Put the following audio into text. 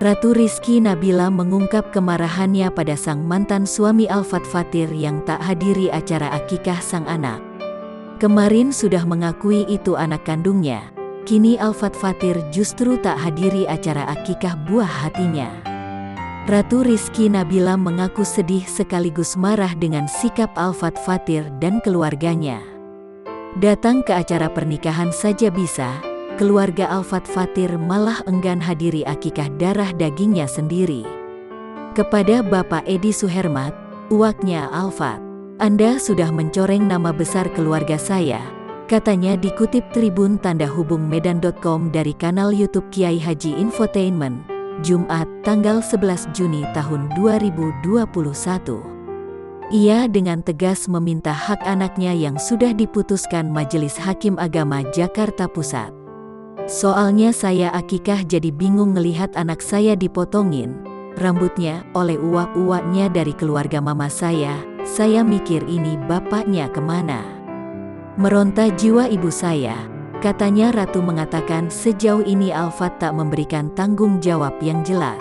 Ratu Rizky Nabila mengungkap kemarahannya pada sang mantan suami Alfat Fathir yang tak hadiri acara akikah sang anak. Kemarin sudah mengakui itu anak kandungnya, kini Alfat Fathir justru tak hadiri acara akikah buah hatinya. Ratu Rizky Nabila mengaku sedih sekaligus marah dengan sikap Alfat Fathir dan keluarganya. Datang ke acara pernikahan saja bisa, keluarga Alfat Fathir malah enggan hadiri akikah darah dagingnya sendiri. Kepada Bapak Edi Suhermat, uaknya Alfat, "Anda sudah mencoreng nama besar keluarga saya," katanya dikutip Tribun Tanda Hubung Medan.com dari kanal YouTube Kiai Haji Infotainment, Jumat tanggal 11 Juni tahun 2021. Ia dengan tegas meminta hak anaknya yang sudah diputuskan Majelis Hakim Agama Jakarta Pusat. "Soalnya saya akikah jadi bingung ngelihat anak saya dipotongin rambutnya oleh uak-uaknya dari keluarga mama saya mikir ini bapaknya kemana? Meronta jiwa ibu saya," katanya. Ratu mengatakan sejauh ini Alfat tak memberikan tanggung jawab yang jelas.